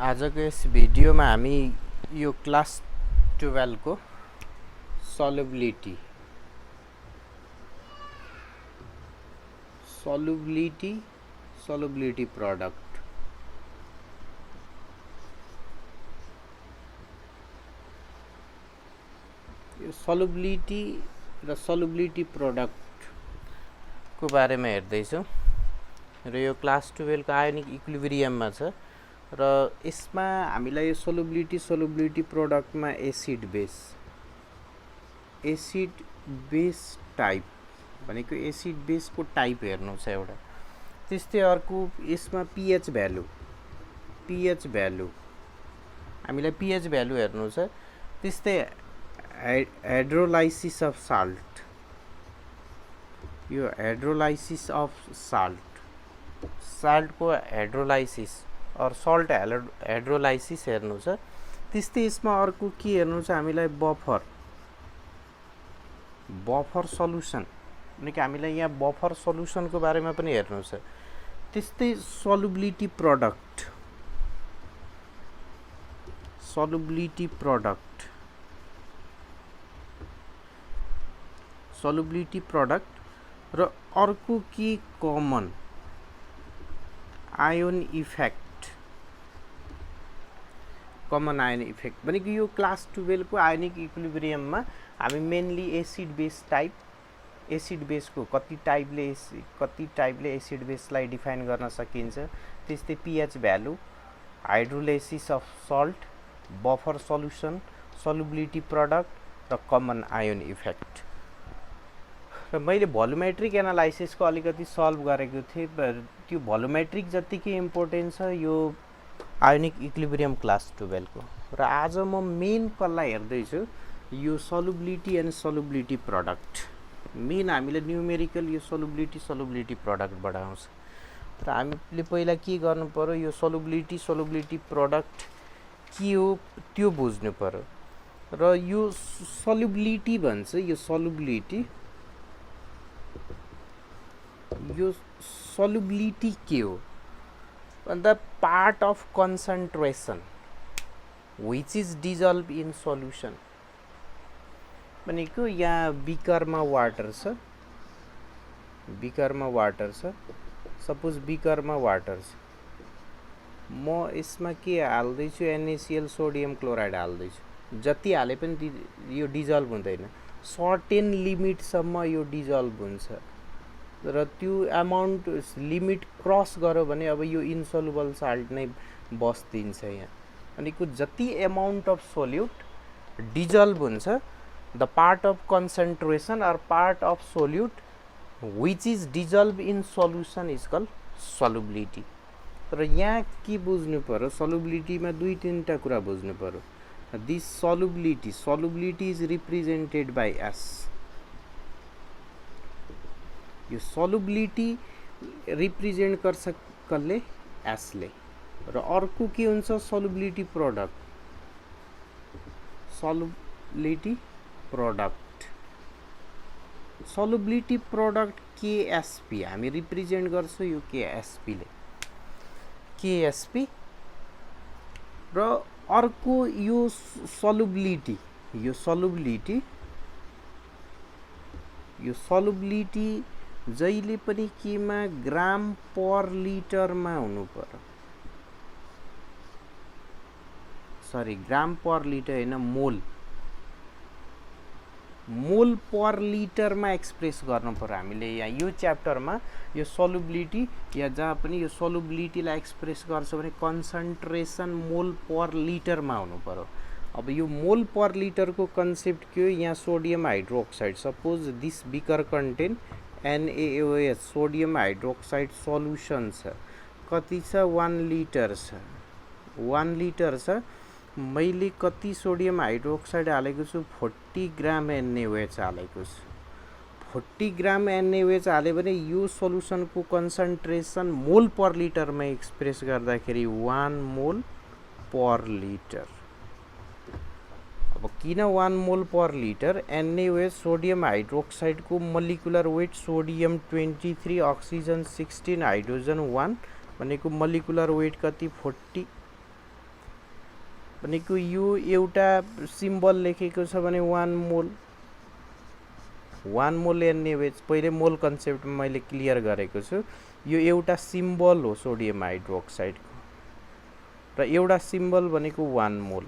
आजको यस भिडियोमा हामी यो क्लास 12 को सल्युबिलिटी प्रोडक्ट यो सल्युबिलिटी र सल्युबिलिटी प्रोडक्ट को बारेमा हेर्दैछौँ र यो क्लास 12 को आयोनिक इक्विलिब्रियममा छ र यसमा हामीलाई यो सल्युबिलिटी प्रोडक्टमा एसिड बेस टाइप भनेको एसिड बेसको टाइप हेर्नु छ एउटा। त्यस्तै अर्को यसमा पीएच भ्यालु हामीलाई पीएच भ्यालु हेर्नु छ। त्यस्तै हाइड्रोलाइसिस अफ साल्ट, यो हाइड्रोलाइसिस अफ साल्टको हाइड्रोलाइसिस और सल्ट हाइड्रोलाइसिस हेर्नु छ। त्यस्तै यसमा अर्को के हेर्नु छ हामीलाई बफर सल्युसन भनेको हामीलाई यहाँ बफर सल्युसनको बारेमा पनि हेर्नु छ। त्यस्तै सल्युबिलिटी प्रोडक्ट र अर्को के कमन आयोन इफेक्ट भनेको यो क्लास 12 को आयोनिक इक्विलिब्रियममा हामी मेनली एसिड बेसको कति टाइपले एसिड बेसलाई डिफाइन गर्न सकिन्छ, त्यस्तै pH value, hydrolysis of salt, buffer solution, solubility product र कमन आयोन इफेक्ट। र मैले भोल्युमेट्रिक एनालाइसिसको अलिकति सल्भ गरेको थिएँ, त्यो भोल्युमेट्रिक जतिकै इम्पोर्टेन्ट छ यो आयोनिक इक्विलिब्रियम क्लास 12 को। र आज म मेन कसलाई हेर्दैछु यो सल्युबिलिटी एन्ड सल्युबिलिटी प्रोडक्ट। मेन हामीले न्युमेरिकल यो सल्युबिलिटी प्रोडक्टबाट आउँछ। र हामीले पहिला के गर्नु पर्यो, यो सल्युबिलिटी प्रोडक्ट के हो त्यो बुझ्नु पर्यो। र यो सल्युबिलिटी भन्छ, यो सल्युबिलिटी के हो भन्दा part of concentration which is dissolve in solution. भनेको यहाँ बिकरमा वाटर छ, सपोज बिकरमा वाटर छ, म यसमा के हाल्दैछु NaCl सोडियम क्लोराइड हाल्दैछु। जति हाले पनि यो डिजल्भ हुँदैन, सर्टेन लिमिटसम्म यो डिजल्भ हुन्छ र त्यो अमाउन्ट लिमिट क्रस गर्यो भने अब यो इन्सोल्युबल साल्ट नै बस्दिन्छ यहाँ। भनेको जति अमाउन्ट अफ सोल्युट डिजल्भ हुन्छ, the part of concentration or part of solute which is dissolve in solution is called solubility. र यहाँ के बुझ्नु पर्यो, सल्युबिलिटीमा 2-3टा कुरा बुझ्नु पर्यो। This solubility is represented by S. यो सल्युबिलिटी रिप्रेजेन्ट गर्छ कसले, एसले। र अर्को के हुन्छ सल्युबिलिटी प्रोडक्ट केएसपी हामी रिप्रेजेन्ट गर्छौँ यो केएसपी। र अर्को यो सल्युबिलिटी जहिले पनि केमा ग्राम पर लिटरमा हुनु पर्यो, ग्राम पर लिटर हैन, मोल पर लिटरमा एक्सप्रेस गर्नु पर्यो हामीले। यहाँ यो च्याप्टरमा यो सल्युबिलिटी या जहाँ पनि यो सल्युबिलिटीलाई एक्सप्रेस गर्छ भने कन्सन्ट्रेसन मोल पर लिटरमा हुनु पर्यो। अब यो मोल पर लिटरको कन्सेप्ट के हो, यहाँ sodium hydroxide, suppose this beaker contain NaOH sodium hydroxide solution छ, कति छ 1 लिटर छ। मैले कति सोडियम हाइड्रोक्साइड हालेको छु, 40 ग्राम NaOH हालेको छु। 40 ग्राम NaOH हाल्यो भने यो सल्युसनको कन्सन्ट्रेसन मोल पर लिटरमा एक्सप्रेस गर्दाखेरि 1 मोल पर लिटर। अब किन 1 mole per litre, NaOH sodium हाइड्रोक्साइडको molecular weight sodium 23, oxygen 16, hydrogen 1 भनेको मोलिकुलर वेट कति 40 भनेको यो एउटा सिम्बल लेखेको छ भने 1 मोल NaOH पहिले मोल कन्सेप्टमा मैले क्लियर गरेको छु। यो एउटा सिम्बल हो सोडियम हाइड्रोक्साइडको र एउटा सिम्बल भनेको 1 मोल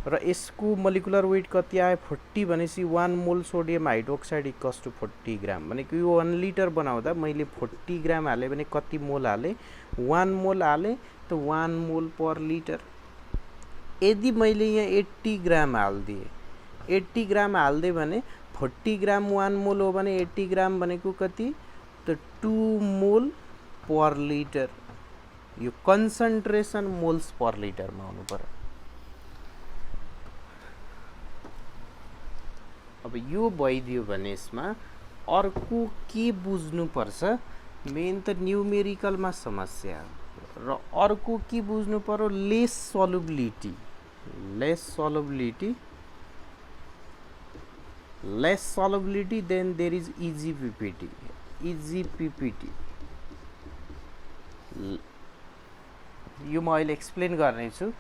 र यसको मोलिकुलर वेट कति आयो 40 भनेपछि 1 mole sodium hydroxide equals to 40 gram भनेको यो 1 लिटर बनाउँदा मैले 40 ग्राम हाले भने कति मोल हाले 1 मोल हाले त 1 मोल पर लिटर। यदि मैले यहाँ 80 ग्राम हाल्दिए 80 ग्राम हाल्दे भने 40 ग्राम 1 मोल हो भने 80 ग्राम भनेको कति त 2 मोल पर लिटर। यो कन्सन्ट्रेसन मोल्स पर लिटरमा हुनु पर्यो। अब यो भइदियो भने यसमा अर्को के बुझ्नु पर्छ मेन त न्युमेरिकलमा समस्या र अर्को के बुझ्नु पर्यो lace solubility then there is easy PPT यो म अहिले एक्सप्लेन गर्ने छु।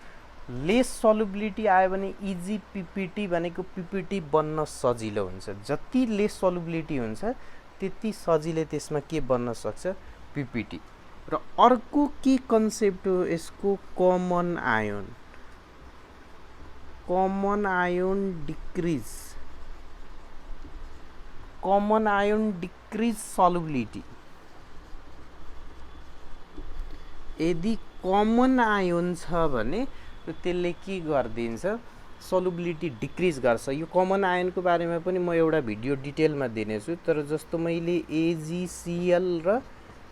लेस सल्युबिलिटी आयो भने इजी PPT भनेको PPT बन्न सजिलो हुन्छ। जति लेस सल्युबिलिटी हुन्छ त्यति सजिलै त्यसमा के बन्न सक्छ PPT। र अर्को के कन्सेप्ट हो यसको कमन आयोन डिक्रिज सल्युबिलिटी। यदि कमन आयोन छ भने त्यसले के गर्दिन्छ सल्युबिलिटी डिक्रिज गर्छ। यो कमन आयोनको बारेमा पनि म एउटा भिडियो डिटेलमा दिनेछु। तर जस्तो मैले AgCl र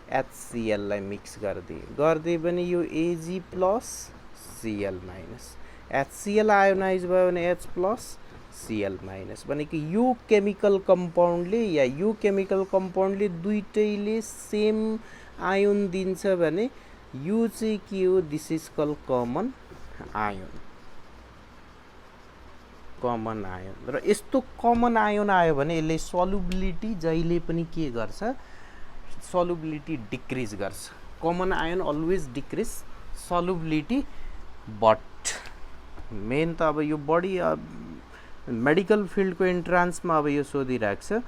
HCl लाई मिक्स गर्दिए भने यो Ag plus Cl minus HCl ionise भयो भने H प्लस Cl माइनस भनेको यो केमिकल कम्पाउन्डले दुईटैले सेम आयोन दिन्छ भने यो चाहिँ के हो this is call common ion. र यस्तो कमन आयोन आयो भने यसले सल्युबिलिटी जहिले पनि के गर्छ सल्युबिलिटी डिक्रिज गर्छ। Common ion always decrease solubility. But main त अब यो बडी मेडिकल फिल्डको एन्ट्रान्समा अब यो सोधिरहेको छ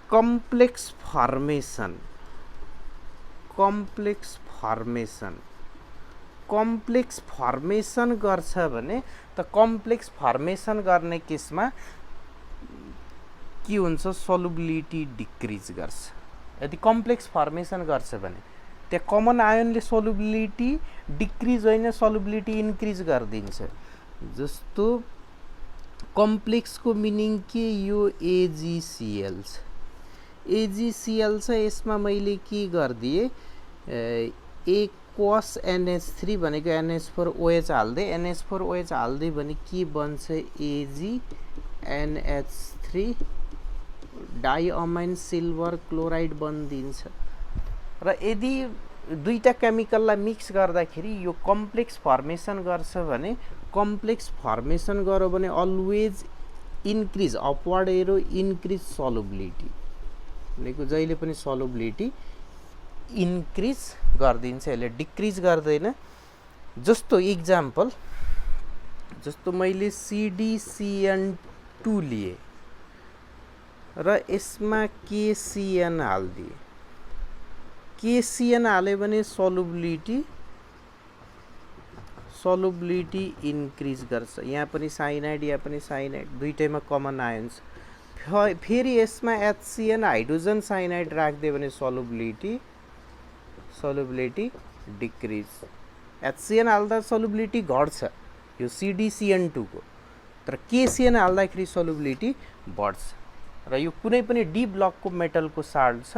कम्प्लेक्स फर्मेसन गर्छ भने त कम्प्लेक्स फर्मेसन गर्ने केसमा के हुन्छ सल्युबिलिटी डिक्रिज गर्छ। यदि कम्प्लेक्स फर्मेसन गर्छ भने त्यहाँ कमन आयोनले सल्युबिलिटी डिक्रिज होइन सल्युबिलिटी इन्क्रिज गरिदिन्छ। जस्तो कम्प्लेक्सको मिनिङ के यो AgCl छ यसमा मैले के गरिदिए aqueous NH3 भनेको NH4OH हाल्दै NH4OH हाल्दै भने के बन्छ AgNH3 डाइअमाइन सिल्भर क्लोराइड बनिदिन्छ। र यदि दुईटा केमिकललाई मिक्स गर्दाखेरि यो कम्प्लेक्स फर्मेसन गर्छ भने कम्प्लेक्स फर्मेसन गर्यो भने always increase upward arrow increase solubility भनेको जहिले पनि सल्युबिलिटी इन्क्रिज गरिदिन्छ यसले डिक्रिज गर्दैन। जस्तो इक्जाम्पल जस्तो मैले CdCN2 लिए र यसमा KCN हाल्दिए KCN हाल्यो भने सल्युबिलिटी इन्क्रिज गर्छ। यहाँ पनि साइनाइड यहाँ पनि साइनाइड दुईटैमा कमन आयोन्स। फेरि यसमा HCN हाइड्रोजन साइनाइड राख्दियो भने सल्युबिलिटी डिक्रिज। HCN हाल्दा सल्युबिलिटी घट्छ यो CdCN2 को तर KCN हाल्दाखेरि सल्युबिलिटी बढ्छ। र यो कुनै पनि डी ब्लकको मेटलको साल्ट छ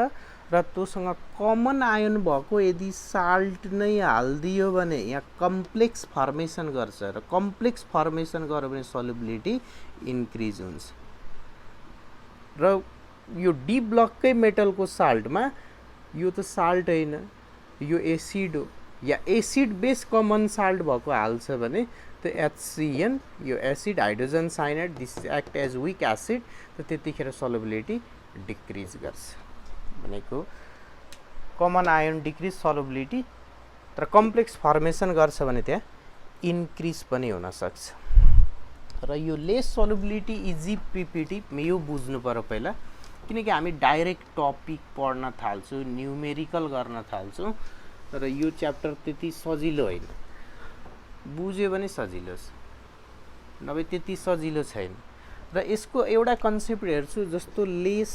र तोसँग कमन आयोन भएको यदि साल्ट नै हाल्दियो भने यहाँ कम्प्लेक्स फर्मेसन गर्छ र कम्प्लेक्स फर्मेसन गर्यो भने सल्युबिलिटी इन्क्रिज हुन्छ। र यो डी ब्लककै मेटलको साल्टमा यो त साल्ट होइन यो एसिड हो या एसिड बेस कमन साल्ट भएको हाल्छ भने त HCN यो acid hydrogen cyanide this act as weak acid त त्यतिखेर सल्युबिलिटी डिक्रिज गर्छ भनेको कमन आयोन डिक्रिज सल्युबिलिटी तर कम्प्लेक्स फर्मेसन गर्छ भने त्यहाँ इन्क्रिज पनि हुन सक्छ। र यो लेस सल्युबिलिटी इजी पीपीटी यो बुझ्नु पर्यो पहिला, किनकि हामी डाइरेक्ट टपिक पढ्न थाल्छौँ, न्युमेरिकल गर्न थाल्छौँ र यो च्याप्टर त्यति सजिलो होइन। बुझ्यो भने सजिलो छ, नभए त्यति सजिलो छैन। र यसको एउटा कन्सेप्ट हेर्छु जस्तो लेस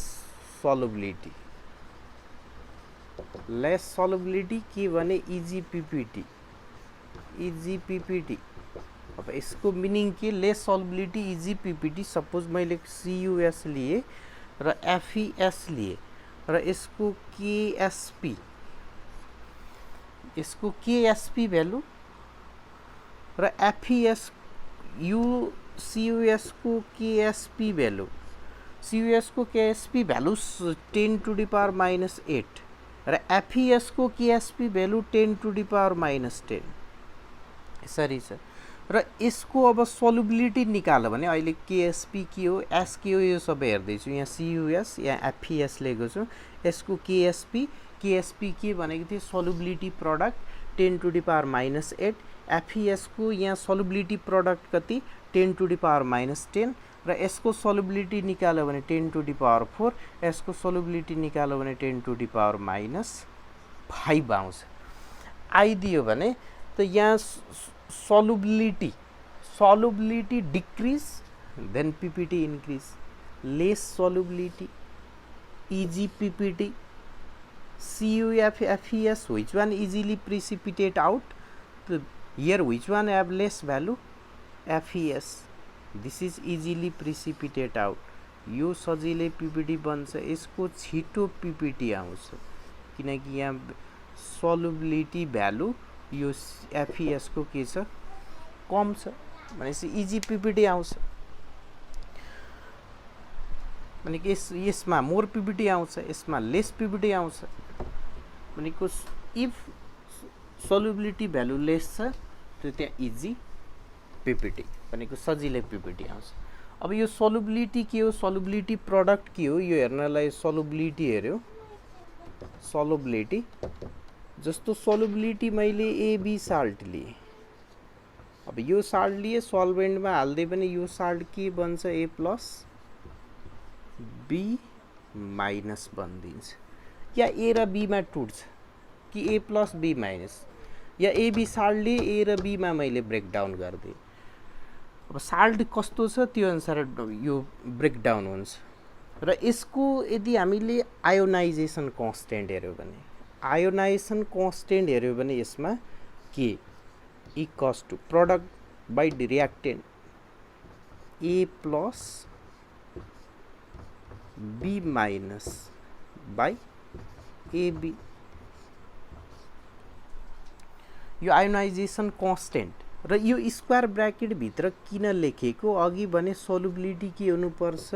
सल्युबिलिटी। लेस सल्युबिलिटी के भने इजी पीपीटी, इजी पीपीटी। अब यसको मिनिङ के? Less solubility easy PPT. Suppose मैले CUS लिए र FES लिए र यसको KSP, यसको KSP भ्यालु र FES यो CUS को KSP भ्यालु, CUS को KSP भ्यालु 10⁻⁸ र FES को KSP भ्यालु 10⁻⁻10 यसरी छ। र यसको अब सल्युबिलिटी निकाल्यो भने अहिले KSP के हो, S के हो, यो सबै हेर्दैछु। यहाँ CUS यहाँ FES लेखेको छु। यसको KSP के भनेको थियो? सल्युबिलिटी प्रडक्ट 10⁻⁸। FES को यहाँ सल्युबिलिटी प्रडक्ट कति? 10⁻⁻10 र यसको सल्युबिलिटी निकाल्यो भने 10⁻⁴, यसको सल्युबिलिटी निकाल्यो भने 10⁻⁵ आउँछ। आइदियो भने त यहाँ solubility decrease, then PPT increase. Less solubility, easy PPT, CUF-FES, which one easily precipitate out? Here which one have less value? FES. This is easily precipitate out. यो सजिलै PPT बन्छ, यसको छिटो PPT आउँछ किनकि यहाँ solubility value यो FES को के छ? कम छ भनेपछि इजी PPT आउँछ। भनेको यसमा मोर PPT आउँछ, यसमा लेस PPT आउँछ। भनेको इफ सल्युबिलिटी भ्यालु लेस छ त्यो त्यहाँ इजी PPT भनेको सजिलै PPT आउँछ। अब यो सल्युबिलिटी के हो? सल्युबिलिटी प्रडक्ट के हो? यो हेर्नलाई सल्युबिलिटी हेर्यो, सल्युबिलिटी जस्तो सल्युबिलिटी मैले AB साल्ट लिए। अब यो साल्ट लिए सल्भेन्टमा हाल्दै पनि यो साल्ट के बन्छ? A+ B- बनिदिन्छ। या A र B मा टुट्छ कि A+ B-, yeah AB salt लिए A र B मा मैले ब्रेकडाउन गर्दिएँ। अब साल्ट कस्तो छ त्यो अनुसार यो ब्रेकडाउन हुन्छ। र यसको यदि हामीले आयोनाइजेसन कन्स्टेन्ट हेर्यो भने, आयोनाइजेसन कन्स्टेन्ट हेर्यो भने यसमा के equals to product by reactant A+ B- बाइ AB। यो आयोनाइजेसन कन्स्टेन्ट र यो स्क्वायर ब्र्याकेट भित्र किन लेखेको? अघि भने सल्युबिलिटी के हुनुपर्छ?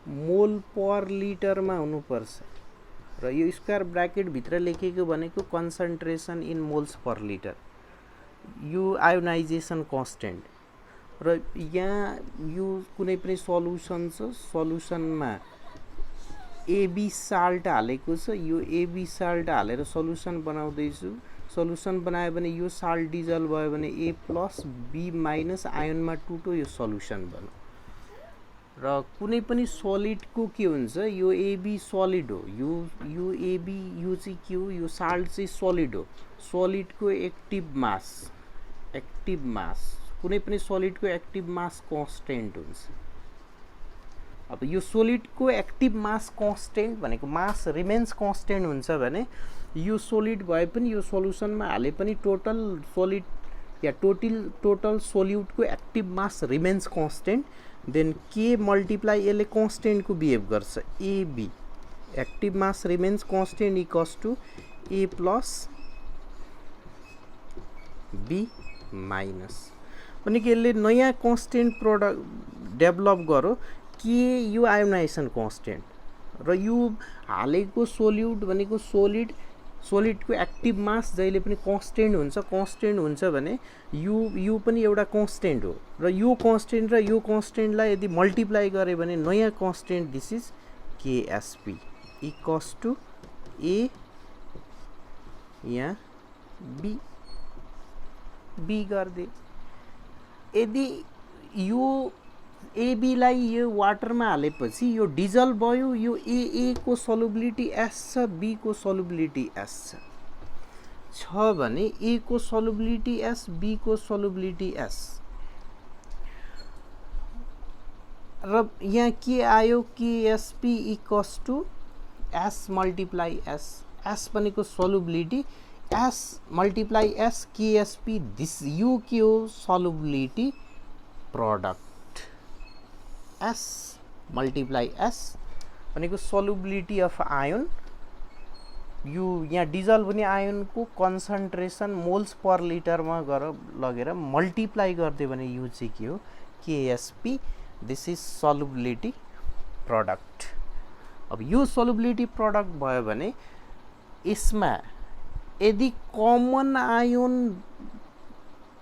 मोल पर लिटरमा हुनुपर्छ र यो स्क्वायर ब्र्याकेट भित्र लेखेको भनेको concentration in moles per litre. यो आयोनाइजेसन कन्स्टेन्ट र यहाँ यो कुनै पनि सल्युसन छ, सल्युसनमा AB साल्ट हालेको छ। यो AB साल्ट हालेर सल्युसन बनाउँदैछु। सल्युसन बनायो भने यो साल्ट डिजल्भ भयो भने A+ B- आयोनमा टुटो यो सल्युसन बन्यो। र कुनै पनि सलिडको के हुन्छ? यो AB सलिड हो, यो AB यो चाहिँ के हो? यो साल्ट चाहिँ सलिड हो। सलिडको एक्टिभ मास कुनै पनि सलिडको एक्टिभ मास कन्स्टेन्ट हुन्छ। अब यो सोलिडको एक्टिभ मास कन्स्टेन्ट भनेको मास रिमेन्स कन्स्टेन्ट हुन्छ भने यो सोलिड भए पनि यो सल्युसनमा हाले पनि टोटल सोलिड या टोटल सोल्युटको active mass remains constant, then के मल्टिप्लाई यसले कन्स्टेन्टको बिहेभ गर्छ AB, active mass remains constant equals to A+ B-। भनेको यसले नयाँ कन्स्टेन्ट प्रोडक्ट डेभलप गर्यो के? यो आयोनाइजेसन कन्स्टेन्ट र यो हालेको सोल्युट भनेको सोलिडको एक्टिभ मास जहिले पनि कन्स्टेन्ट हुन्छ भने यो पनि एउटा कन्स्टेन्ट हो र यो कन्स्टेन्टलाई यदि मल्टिप्लाई गरे भने नयाँ constant this is KSP equals to A यहाँ बी बी गरिदिए। यदि यो एबीलाई यो वाटरमा हालेपछि यो डिजल्भ भयो, यो ए को सल्युबिलिटी एस छ, बी को सल्युबिलिटी एस छ भने ए को सल्युबिलिटी एस, बी को सल्युबिलिटी एस, र यहाँ के आयो KSP equals to S multiply S, S भनेको solubility, S multiply S KSP, this यो के हो solubility product, S multiply S भनेको सल्युबिलिटी अफ आयोन, यो यहाँ डिजल्भ हुने आयोनको कन्सन्ट्रेसन मोल्स पर लिटरमा लगेर मल्टिप्लाई गरिदियो भने यो चाहिँ के हो केएसपी, दिस इज सल्युबिलिटी प्रोडक्ट। अब यो सल्युबिलिटी प्रोडक्ट भयो भने यसमा यदि कमन आयोन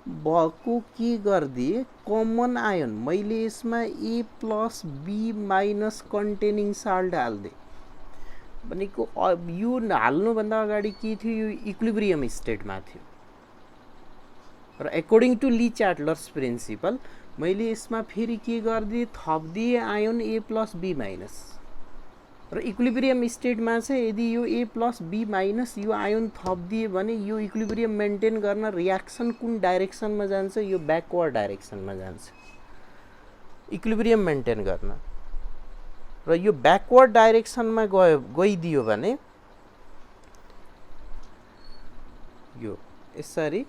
भएको के गरिदिए, कमन आयोन मैले यसमा A plus B minus containing salt हालिदिएँ भनेको यो हाल्नुभन्दा अगाडि के थियो, यो इक्विलिब्रियम स्टेटमा थियो र according to Le Chatelier's principle मैले यसमा फेरि के गरिदिएँ, थपिदिएँ ion A plus B minus, र इक्विलिब्रियम स्टेटमा चाहिँ यदि यो A plus B minus ion आयोन थपिदिए भने यो इक्विलिब्रियम मेन्टेन गर्न रियाक्सन कुन डाइरेक्सनमा जान्छ, यो ब्याकवर्ड डाइरेक्सनमा जान्छ इक्विलिब्रियम मेन्टेन गर्न, र यो ब्याकवर्ड डाइरेक्सनमा गइदियो भने यो यसरी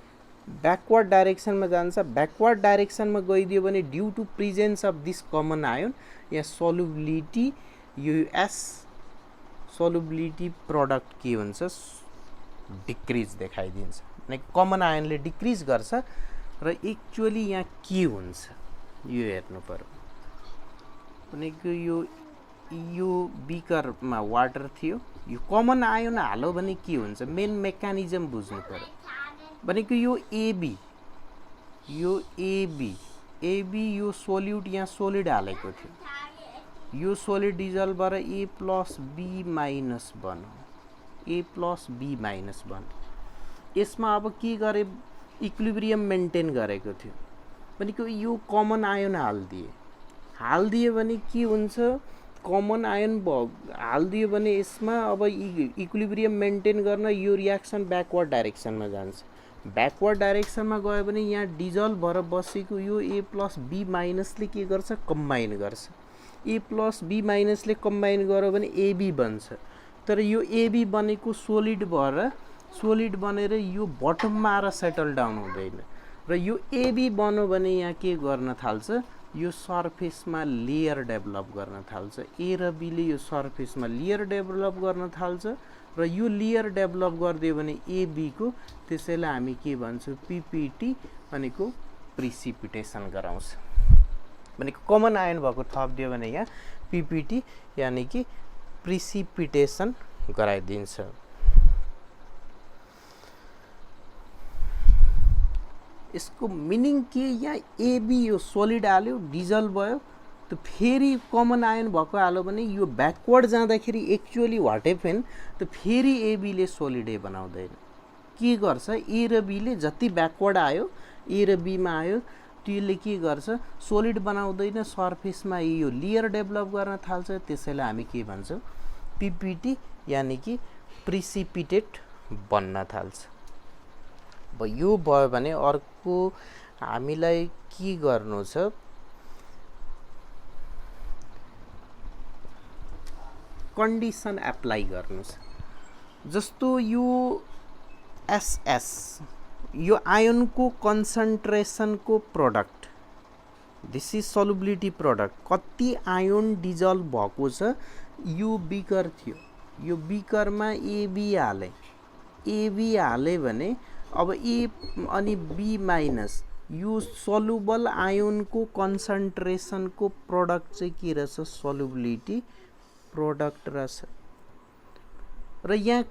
ब्याकवर्ड डाइरेक्सनमा जान्छ, ब्याकवर्ड डाइरेक्सनमा गइदियो भने due to presence of this common ion यहाँ सल्युबिलिटी यो एस सल्युबिलिटी प्रोडक्ट के हुन्छ डिक्रिज देखाइदिन्छ, भने कमन आयोनले डिक्रिज गर्छ र एक्चुअली यहाँ के हुन्छ यो हेर्नु पर्यो, भनेको यो बिकरमा वाटर थियो, यो कमन आयोन हाल्यो भने के हुन्छ मेन मेकानिजम बुझ्नु पर्यो, भनेको यो एबी यो सोल्युट यहाँ सोलिड हालेको थियो, यो सोलिड डिजल्भ भएर ए प्लस बी माइनस बन्यो, ए प्लस बी माइनस बन्यो, यसमा अब के गरे इक्विलिब्रियम मेन्टेन गरेको थियो भनेको यो कमन आयोन हालिदियो भने के हुन्छ, कमन आयोन हालिदियो भने यसमा अब इक्विलिब्रियम मेन्टेन गर्न यो रियाक्सन ब्याकवर्ड डाइरेक्सनमा जान्छ, ब्याकवर्ड डाइरेक्सनमा गयो भने यहाँ डिजल्भ भएर बसेको यो ए प्लस बी माइनसले के गर्छ कम्बाइन गर्छ, ए प्लस बी माइनसले कम्बाइन गर्यो भने एबी बन्छ, तर यो एबी बनेको सोलिड बनेर यो बटममा आएर सेटल डाउन हुँदैन, र यो एबी बन्यो भने यहाँ के गर्न थाल्छ, यो सर्फेसमा लेयर डेभलप गर्न थाल्छ, ए र बीले यो सर्फेसमा लेयर डेभलप गर्न थाल्छ, र यो लेयर डेभलप गरिदियो भने एबीको, त्यसैलाई हामी के भन्छौँ पीपीटी भनेको प्रिसिपिटेसन गराउँछ, भनेको कमन आयोन भएको थपिदियो भने यहाँ पीपीटी यानी कि प्रिसिपिटेसन गराइदिन्छ। यसको मिनिङ के, यहाँ एबी यो सोलिड हाल्यो डिजल्भ भयो, त फेरि कमन आयोन भएको हाल्यो भने यो ब्याकवर्ड जाँदाखेरि एक्चुअली वाट हेपन त फेरि एबीले सोलिडै बनाउँदैन, के गर्छ ए र बीले जति ब्याकवर्ड आयो ए र बीमा आयो त्यसले के गर्छ सोलिड बनाउँदैन, सर्फेसमा यो लेयर डेभलप गर्न थाल्छ, त्यसैलाई हामी के भन्छौँ पीपीटी यानी कि प्रिसिपिटेट बन्न थाल्छ। अब यो भयो भने अर्को हामीलाई के गर्नु छ, कन्डिसन एप्लाई गर्नु छ, जस्तो यो एसएस यो आयोनको कन्सन्ट्रेसनको प्रोडक्ट, दिस इज सल्युबिलिटी प्रोडक्ट, कति आयोन डिजल्भ भएको छ, यो बिकर थियो, यो बिकरमा एबी हाले भने अब ए अनि बी माइनस यो सल्युबल आयोनको कन्सन्ट्रेसनको प्रोडक्ट चाहिँ के रहेछ सल्युबिलिटी प्रोडक्ट रहेछ, र यहाँ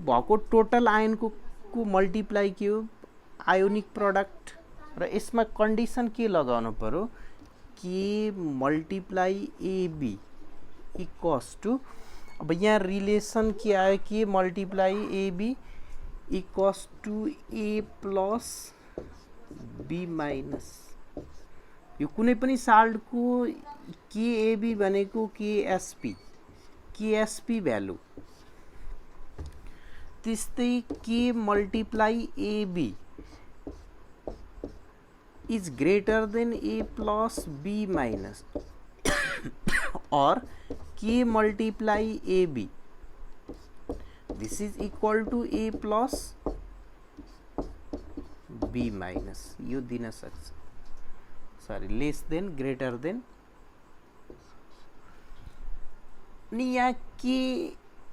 भएको टोटल आयोनको मल्टिप्लाई के हो आयोनिक प्रोडक्ट, र यसमा कन्डिसन के लगाउनु पर्यो के मल्टिप्लाई एबी इक्वल्स टु, अब यहाँ रिलेसन के आयो के multiply AB equals to A plus B minus, यो कुनै पनि साल्टको केएबी भनेको केएसपी भ्यालु, त्यस्तै के multiply AB is greater than a plus b minus or k multiply ab, this is equal to a plus b minus, यो दिन सक्छ, sorry less than greater than. अनि यहाँ के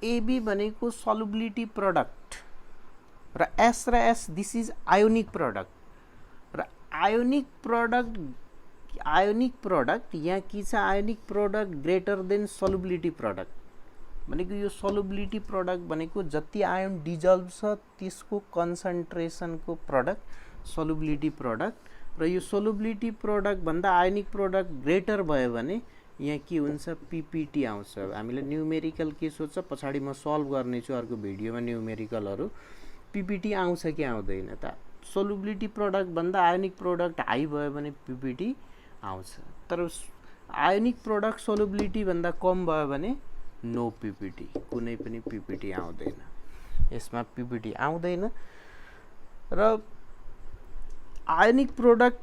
एबी भनेको सल्युबिलिटी प्रोडक्ट र S this is ionic product, र ionic product यहाँ के छ, ionic product greater than solubility product भनेको यो सल्युबिलिटी प्रोडक्ट भनेको जति आयोन डिजल्भ छ त्यसको कन्सन्ट्रेसनको प्रोडक्ट सल्युबिलिटी प्रोडक्ट, र यो सल्युबिलिटी प्रोडक्ट भन्दा आयोनिक प्रोडक्ट ग्रेटर भयो भने यहाँ के हुन्छ, पीपीटी आउँछ। हामीले न्यूमेरिकल के सोध्छ पछाडि म सल्भ गर्नेछु अर्को भिडियोमा न्यूमेरिकलहरु, पीपीटी आउँछ कि आउँदैन त, सल्युबिलिटी प्रोडक्ट भन्दा आयोनिक प्रोडक्ट हाई भयो भने पीपीटी आउँछ, तर आयोनिक प्रोडक्ट सल्युबिलिटी भन्दा कम भयो भने नो पीपीटी, कुनै पनि पीपीटी आउँदैन, यसमा पीपीटी आउँदैन। र ionic product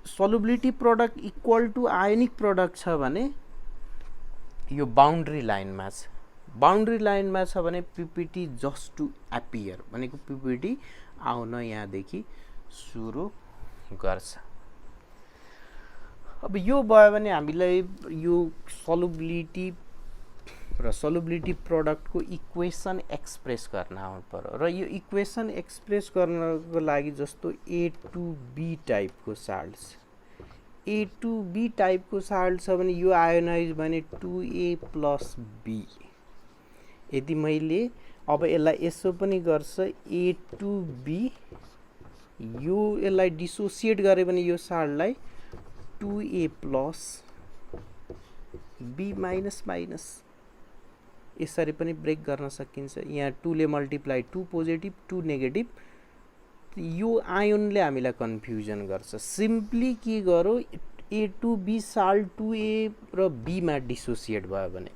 solubility product equal to ionic product छ भने यो बाउन्ड्री लाइनमा छ, बाउन्ड्री लाइनमा छ भने पीपीटी जस्ट टु एपियर भनेको पीपीटी आउन यहाँदेखि सुरु गर्छ। अब यो भयो भने हामीलाई यो सल्युबिलिटी र सल्युबिलिटी प्रोडक्टको इक्वेसन एक्सप्रेस गर्न आउनु पर्यो, र यो इक्वेसन एक्सप्रेस गर्नको लागि जस्तो ए टु बी टाइपको साल्ट छ, ए टु बी टाइपको साल्ट छ भने यो आयोनाइज भने 2a प्लस बी, यदि मैले अब यसलाई यसो पनि गर्छ ए टु बी, यो यसलाई डिसोसिएट गरे भने यो साल्टलाई 2a plus B minus minus यसरी पनि ब्रेक गर्न सकिन्छ। यहाँ 2 ले मल्टिप्लाई 2 पोजिटिभ 2 नेगेटिभ, यो आयोनले हामीलाई कन्फ्युजन गर्छ। सिम्पली के गरौँ, ए टु बी साल्ट 2a र बी मा डिसोसिएट भयो भने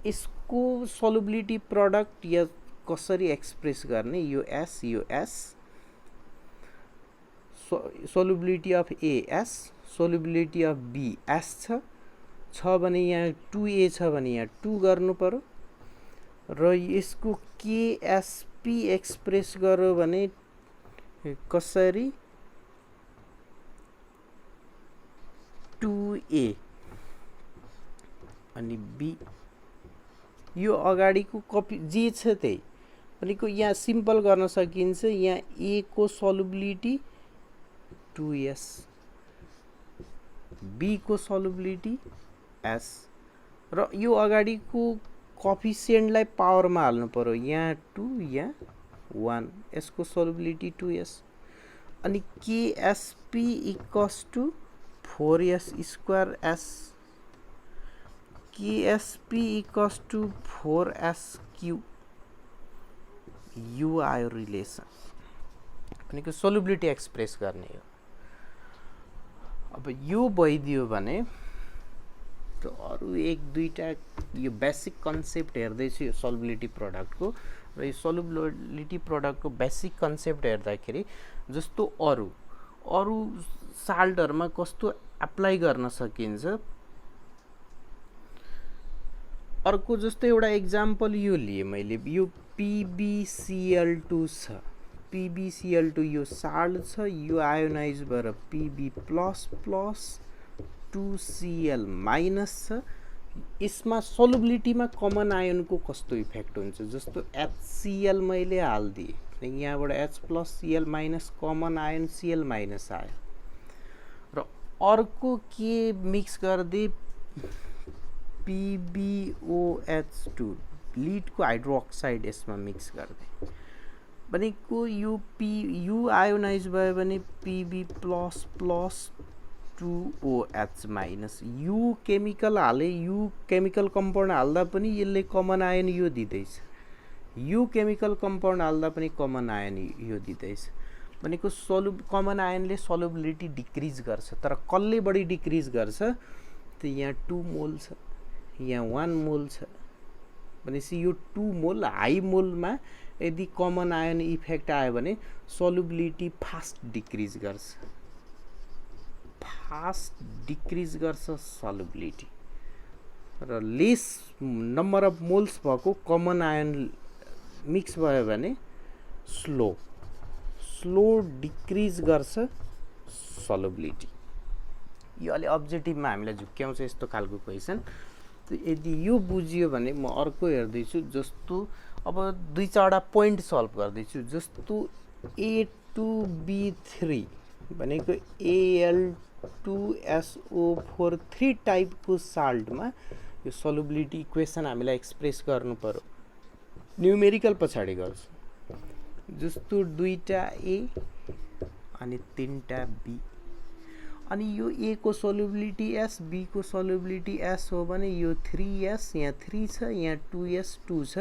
यसको सल्युबिलिटी प्रोडक्ट या कसरी एक्सप्रेस गर्ने, यो S solubility of A S, solubility of B S छ भने यहाँ 2a छ भने यहाँ 2 गर्नु पर्यो, र यसको केएसपी एक्सप्रेस गर्यो भने कसरी 2a अनि b, यो अगाडिको कपी जे छ त्यही भनेको यहाँ सिम्पल गर्न सकिन्छ। यहाँ a को सल्युबिलिटी 2s, b को सल्युबिलिटी s, र यो अगाडिको कोफिसिएन्टलाई पावरमा हाल्नु पर्यो, यहाँ 2 यहाँ 1, यसको सल्युबिलिटी 2s, अनि KSP equals to 4s square s, KSP equals to 4s cube, यो आयो रिलेसन भनेको सल्युबिलिटी एक्सप्रेस गर्ने हो। अब यो भइदियो भने तो अरु एक दुईटा यो बेसिक कन्सेप्ट हेर्दैछु यो सल्युबिलिटी प्रोडक्टको, र यो सल्युबिलिटी प्रोडक्टको बेसिक कन्सेप्ट हेर्दाखेरि जस्तो अरु साल्टहरुमा कस्तो एप्लाई गर्न सकिन्छ, अर्को जस्तो एउटा एक्जाम्पल यो लिए मैले, यो PbCl2 छ, PbCl2 यो साल्ट छ, यो आयोनाइज भएर Pb++ 2Cl- छ। यसमा सल्युबिलिटीमा कमन आयोनको कस्तो इफेक्ट हुन्छ, जस्तो HCl मैले हाल्दिए, यहाँबाट H+Cl- कमन आयोन Cl- आयो, र अर्को के मिक्स गर्दै PbOH2 लिडको हाइड्रोक्साइड यसमा मिक्स गर्दै भनेको यो आयोनाइज भयो भने Pb++ 2OH-, यो केमिकल हाले, यो केमिकल कम्पाउन्ड हाल्दा पनि यसले कमन आयन यो दिँदैछ, यो केमिकल कम्पाउन्ड हाल्दा पनि कमन आयन यो दिँदैछ भनेको कमन आयनले सल्युबिलिटी डिक्रिज गर्छ तर कसले बढी डिक्रिज गर्छ त यहाँ 2 मोल छ यहाँ 1 मोल छ भनेपछि यो 2 मोल हाई मोलमा यदि कमन आयन इफेक्ट आयो भने सल्युबिलिटी फास्ट डिक्रिज गर्छ सल्युबिलिटी र लेस नम्बर अफ मोल्स भएको कमन आयन मिक्स भयो भने स्लो डिक्रिज गर्छ सल्युबिलिटी यो अलि अब्जेक्टिभमा हामीलाई झुक्क्याउँछ यस्तो खालको क्वेसन यदि यो बुझियो भने म अर्को हेर्दैछु जस्तो अब 2-4 पोइन्ट सल्भ गर्दैछु जस्तो A2B3 भनेको Al2SO4 3 टाइपको साल्टमा यो सल्युबिलिटी इक्वेसन हामीलाई एक्सप्रेस गर्नु पर्यो न्युमेरिकल पछाडि गर्छु जस्तो 2टा A अनि 3टा B अनि यो A को सल्युबिलिटी S B को सल्युबिलिटी S हो भने यो 3S यहाँ 3 छ यहाँ 2S 2 छ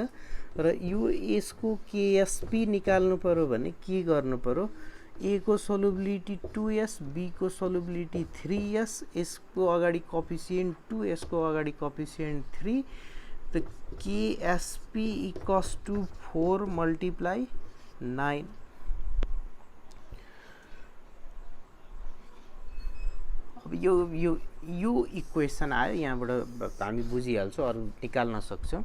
र यो S को KSP निकाल्नु पर्यो भने के गर्नु पर्यो A को सल्युबिलिटी 2S B को सल्युबिलिटी 3S S को अगाडि कोएफिसिएन्ट 2 S को अगाडि कोएफिसिएन्ट 3 त KSP इक्वल्स टु 4 मल्टिप्लाई 9 अब यो इक्वेसन आयो यहाँबाट हामी बुझिहाल्छौँ अरु निकाल्न सक्छौँ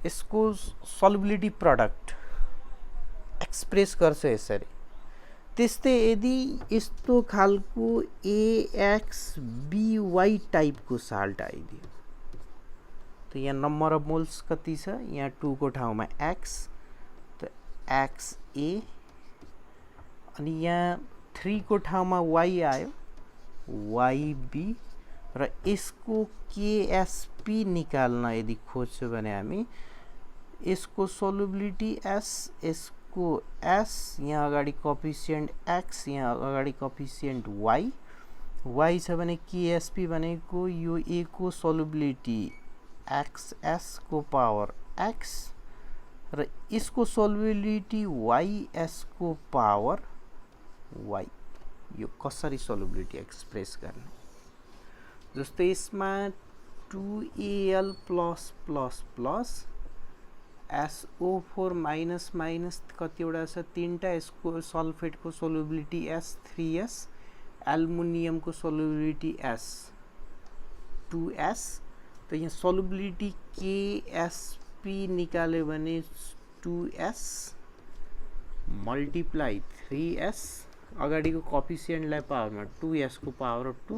यसको सल्युबिलिटी प्रोडक्ट एक्सप्रेस गर्छ यसरी त्यस्तै यदि यस्तो खालको AXBY टाइपको साल्ट आइदियो त यहाँ नम्बर अफ मोल्स कति छ यहाँ 2 को ठाउँमा X त XA अनि यहाँ 3 को ठाउँमा Y आयो YB र यसको KSP निकाल्न यदि खोज्छौँ भने हामी यसको सल्युबिलिटी S यसको S यहाँ अगाडि कोएफिसिएन्ट X यहाँ अगाडि कोएफिसिएन्ट Y छ भने KSP भनेको यो A को सल्युबिलिटी XS को पावर X र यसको सल्युबिलिटी YS को पावर Y यो कसरी सल्युबिलिटी एक्सप्रेस गर्ने जस्तै यसमा 2Al++ SO4 माइनस माइनस कतिवटा छ 3टा यसको सल्फेटको सल्युबिलिटी S 3S एल्युमिनियमको सल्युबिलिटी S 2S त यहाँ सल्युबिलिटी KSP निकाल्यो भने 2S मल्टिप्लाई 3S अगाडिको कोएफिसिएन्टलाई पावरमा 2S को पावर 2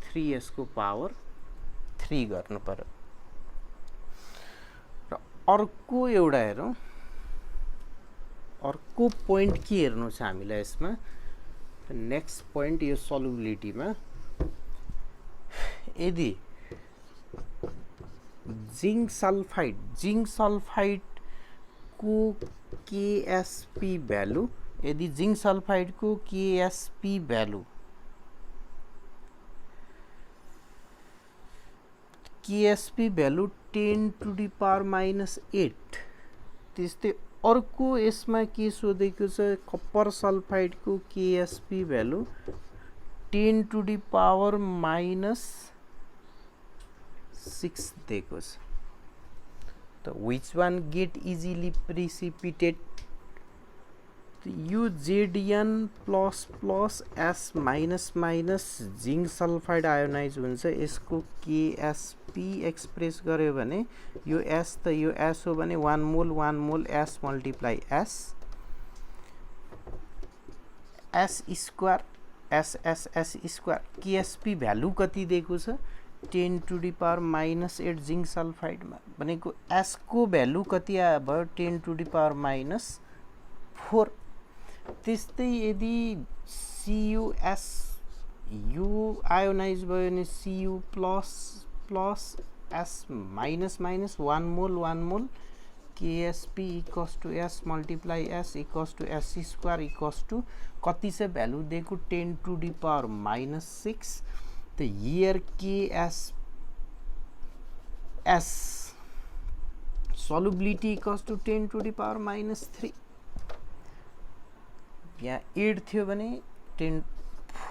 3S को पावर 3 गर्नु पर्यो र अर्को एउटा हेरौँ अर्को पोइन्ट के हेर्नु छ हामीलाई यसमा नेक्स्ट पोइन्ट यो सल्युबिलिटीमा यदि जिंक सल्फाइड को KSP भ्यालु यदि जिंक सल्फाइड को KSP value -10 to the power -8 त्यस्तै अर्को यसमा के सोधेको छ कपर सल्फाइड को KSP value 10 to the power -6 दिएको छ त which one get easily precipitated यो Zn++ S- zinc sulphide ionise हुन्छ यसको KSP एक्सप्रेस गर्यो भने यो S त यो S हो भने 1 मोल S multiply S square S square KSP value कति दिएको छ 10 to the power -8 जिंक सल्फाइडमा भनेको S को भ्यालु कति भयो 10 to the power -4 त्यस्तै यदि CuS यो आयोनाइज भयो भने Cu++ S- 1 mole KSP equals to S multiply S equals to S square equals to कति छ भ्यालु दिएको 10 to the power -6 त here KSS solubility equals to 10 to the power -3 यहाँ 8 थियो भने 10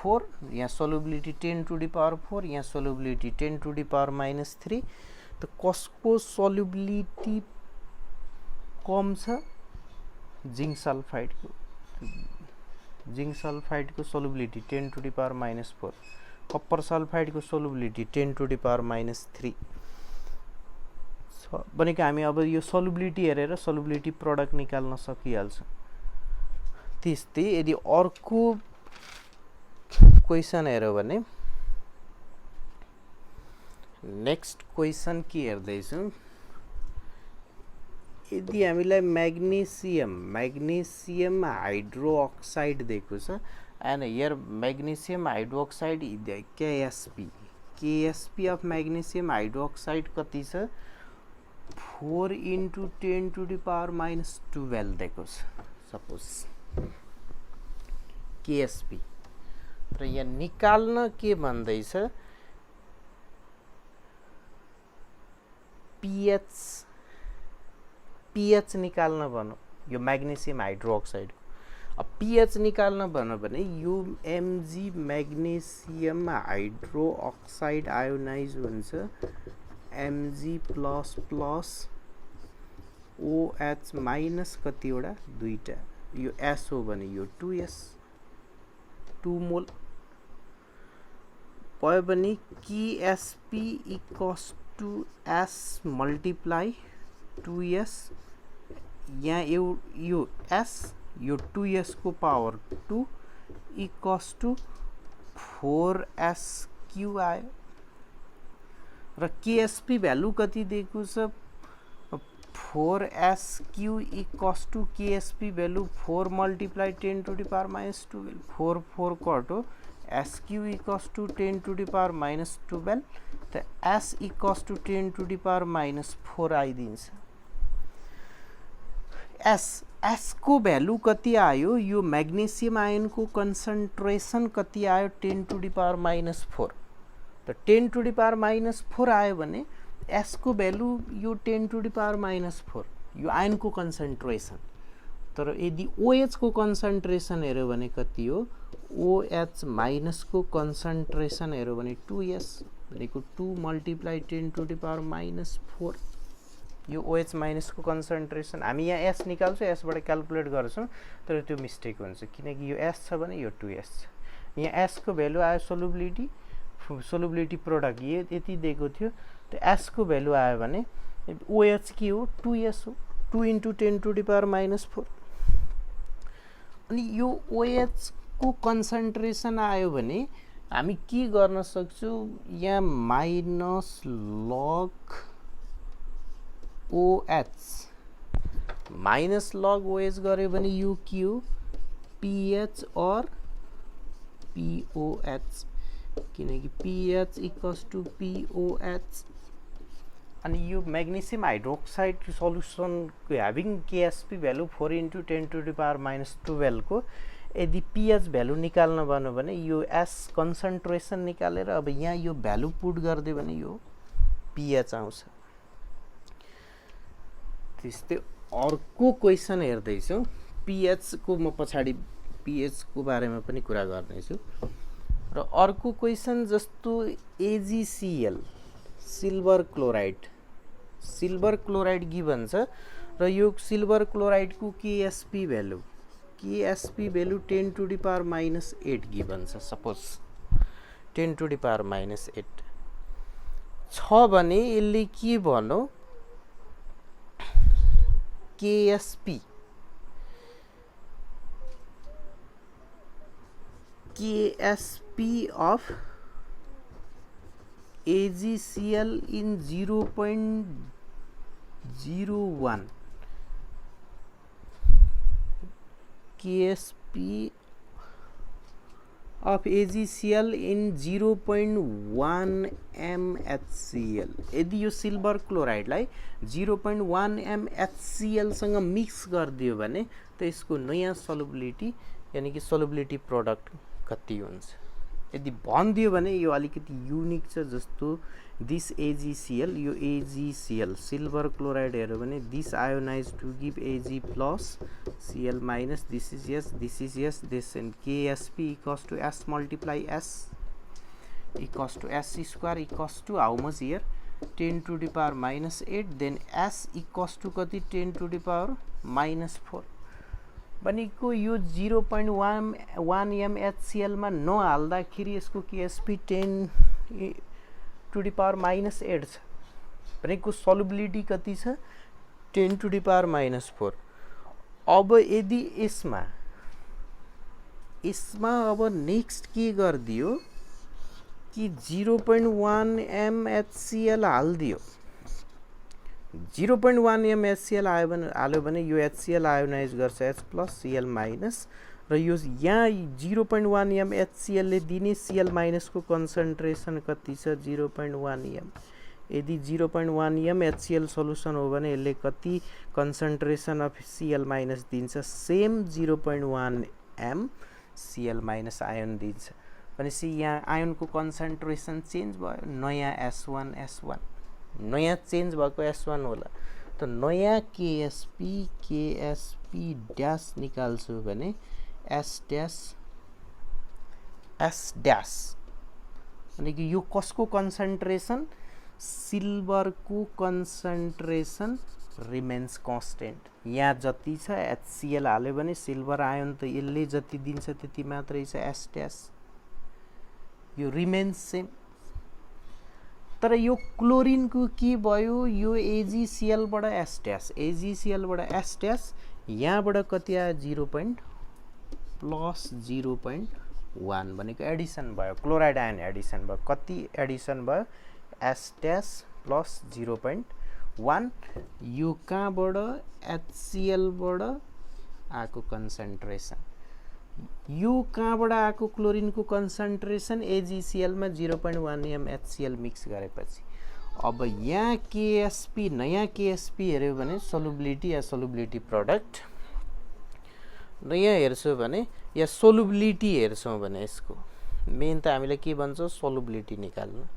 4 यहाँ सल्युबिलिटी 10 टु द पावर 4 यहाँ सल्युबिलिटी 10 टु द पावर -3 त कसको सल्युबिलिटी कम छ जिंक सल्फाइडको solubility 10 to the power -4 copper सल्फाइडको सल्युबिलिटी 10 टु द पावर -3 छ भनेको हामी अब यो सल्युबिलिटी हेरेर सल्युबिलिटी प्रोडक्ट निकाल्न सकिहाल्छ। त्यस्तै यदि अर्को क्वेशन हेर्यो भने नेक्स्ट क्वेशन के हेर्दैछौँ यदि हामीलाई मैग्नेशियम हाइड्रोक्साइड दिएको छ and here magnesium hydroxide KSP of magnesium hydroxide कति छ 4 × 10 टु द पावर -12 दिएको छ सपोज KSP र यहाँ निकाल्न के भन्दैछ pH निकाल्न भन्नु यो मैग्नेशियम हाइड्रोक्साइड अब pH निकाल्न भन्नु भने यो Mg मैग्नेशियम हाइड्रोक्साइड आयोनाइज हुन्छ Mg++ OH माइनस कतिवटा दुईटा यो S हो भने यो 2S 2 मोल भयो भने KSP equals to S multiply 2S यहाँ यो S यो 2S को पावर 2 इक्वल्स टु 4S³ आयो र KSP भ्यालु कति दिएको छ 4S³ equals to KSP value 4 multiply 10 to the power -12 4 4 कटो S³ equals to 10 to the power -12 त S equals to 10 to the power -4 आइदिन्छ। S को भ्यालु कति आयो यो मैग्नेशियम आयन को कन्सन्ट्रेसन कति आयो 10 टु द पावर -4 त 10 टु द पावर -4 आयो भने S को भ्यालु यो 10 टु द पावर -4 यो आयन को कन्सन्ट्रेसन तर यदि OH को कन्सन्ट्रेसन हेर्यो भने कति हो OH माइनस को कन्सन्ट्रेसन हेर्यो भने 2S भनेको 2 मल्टिप्लाई 10 टु द पावर -4 यो OH माइनस को कन्सन्ट्रेसन हामी यहाँ S निकाल्छौँ S बाट क्याल्कुलेट गर्छौँ तर त्यो मिस्टेक हुन्छ किनकि यो S छ भने यो 2S छ यहाँ S को भ्यालु आयो सल्युबिलिटी प्रोडक्ट यति दिएको थियो त S को भ्यालु आयो भने OH के हो 2S हो 2 × 10 टु द पावर -4 अनि यो OH को कन्सन्ट्रेसन आयो भने हामी के गर्न सक्छौँ यहाँ माइनस लग OH माइनस लग OH गऱ्यो भने यो के हो PH और POH किनकि PH इक्वल्स टु POH अनि यो magnesium hydroxide solution having KSP value 4 × 10 to the power -12 को यदि pH भ्यालु निकाल्न भन्नु भने यो S कन्सन्ट्रेसन निकालेर अब यहाँ यो भ्यालु पुट गर्दियो भने यो pH आउँछ। त्यस्तै अर्को क्वेशन हेर्दैछौँ pH को म पछाडि pH को बारेमा पनि कुरा गर्नेछु र अर्को क्वेशन जस्तो AgCl सिल्भर क्लोराइड गिभन छ र यो सिल्भर क्लोराइड को KSP value 10 to the power -8 given छ सपोज 10 टु द पावर -8 छ भने यसले के भन्नु KSP of AgCl in 0.01 KSP of AgCl in 0.1 mHCl यदि यो सिल्भर क्लोराइडलाई 0.1 mHCl सँग मिक्स गरिदियो भने त यसको नयाँ सल्युबिलिटी यानी कि सल्युबिलिटी प्रोडक्ट कति हुन्छ यदि भनिदियो भने यो अलिकति युनिक छ। जस्तो दिस AgCl, यो AgCl सिल्भर क्लोराइड हेर्यो भने this ionise to give Ag plus Cl minus, this is S, this is S, this and KSP equals to S multiply S equals to S square equals to how much here 10 to the power minus 8, then S equals to कति 10 to the power minus 4 भनेको यो 0.1 m HCl मा नहाल्दाखेरि यसको KSP 10 to the power minus 8 छ भनेको सल्युबिलिटी कति छ 10 to the power minus 4। अब यदि यसमा अब नेक्स्ट के गरिदियो कि 0.1 m HCl हालिदियो। 0.1 m HCl हाल्यो भने यो HCl आयोनाइज गर्छ H प्लस Cl माइनस, र यो यहाँ 0.1 m HCl ले दिने Cl माइनस को कन्सन्ट्रेसन कति छ 0.1 m। यदि 0.1 m HCl सोलुसन हो भने यसले कति कन्सन्ट्रेसन अफ Cl माइनस दिन्छ, same 0.1 m Cl minus ion दिन्छ। भनेपछि यहाँ आयोनको कन्सन्ट्रेसन चेन्ज भयो, नयाँ S1 नयाँ चेन्ज भएको S1 होला। त नयाँ KSP ड्यास निकाल्छु भने S ड्यास भनेको यो कसको कन्सन्ट्रेसन, सिल्भरको कन्सन्ट्रेसन रिमेन्स कन्स्टेन्ट। यहाँ जति छ HCl हाल्यो भने सिल्भर आयोन त यसले जति दिन्छ त्यति मात्रै छ S ड्यास, यो रिमेन्स सेम। तर यो क्लोरिनको के भयो, यो AgCl बाट S ड्यास, AgCl बाट S ड्यास, यहाँबाट कति आयो 0.1 भनेको एडिसन भयो, क्लोराइड आयन एडिसन भयो। कति एडिसन भयो S ड्यास प्लस 0.1, यो कहाँबाट HCl बाट आको कन्सन्ट्रेसन, यो कहाँबाट आको क्लोरिनको कन्सन्ट्रेसन AgCl मा 0.1 m HCl मिक्स गरेपछि। अब यहाँ KSP नयाँ KSP हेर्यो भने सोलुबिलिटी या सोलुबिलिटी प्रोडक्ट, र यहाँ हेर्छौँ भने या सोलुबिलिटी हेर्छौँ भने यसको मेन त हामीले के भन्छौँ सोलुबिलिटी निकाल्न।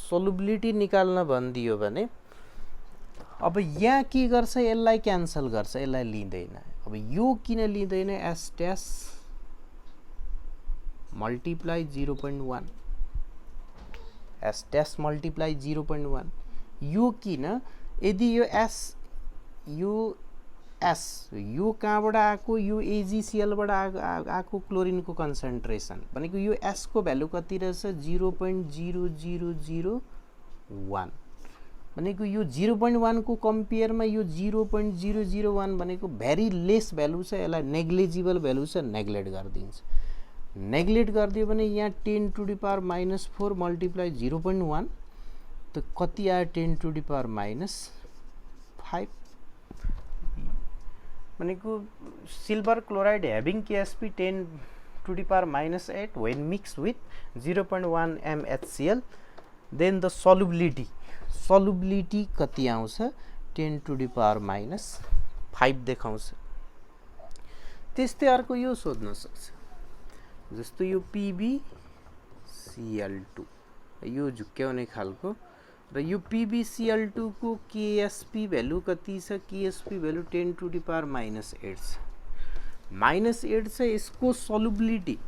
सोलुबिलिटी निकाल्न भनिदियो भने अब यहाँ के गर्छ, यसलाई क्यान्सल गर्छ, यसलाई लिँदैन। अब यो किन लिँदैन, S dash multiply 0.1, S dash multiply 0.1, यो किन, यदि यो यो कहाँबाट आएको, यो AgCl बाट आएको क्लोरिनको कन्सन्ट्रेसन भनेको यो S को भ्यालु कति रहेछ 0.0001 भनेको यो 0.1 को कम्पेयरमा यो 0.001 भनेको भेरी लेस भ्यालु छ, यसलाई नेग्लिजिबल भ्यालु छ, नेग्लेक्ट गरिदिन्छ। नेग्लेक्ट गरिदियो भने यहाँ 10 to the power minus 4 multiply 0.1 त कति आयो 10 to the power minus 5 भनेको silver chloride having KSP 10 to the power minus 8 when mixed with 0.1 m HCl, then the solubility कति आउँछ 10 to the power minus 5 देखाउँछ। त्यस्तै अर्को यो सोध्न सक्छ, जस्तो यो PbCl2 यो झुक्क्याउने खालको, र यो PbCl2 को KSP भ्यालु कति छ, KSP value 10 to the power minus 8 छ, -8 छ। यसको सल्युबिलिटी,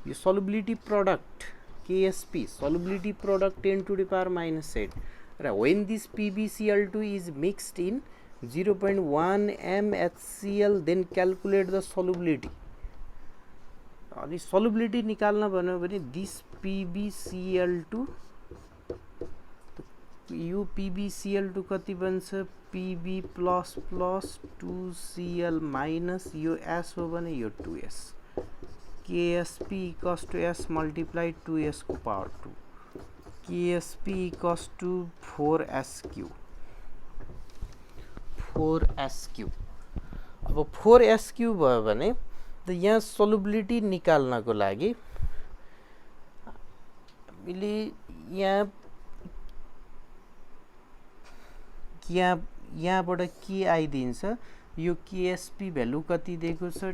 यो सल्युबिलिटी product KSP solubility product 10 to the power minus 8, र when this PbCl2 is mixed in 0.1 m HCl, then calculate the solubility। अनि solubility निकाल्न भन्यो भने this PbCl2, यो PbCl2 कति बन्छ Pb प्लस 2Cl माइनस, यो S हो भने यो 2S, KSP equals to S multiply 2S को power 2, KSP equals to 4SQ। अब 4SQ भयो भने त यहाँ सोलुबिलिटी निकाल्नको लागि हामीले यहाँबाट के आइदिन्छ, यो KSP भ्यालु कति दिएको छ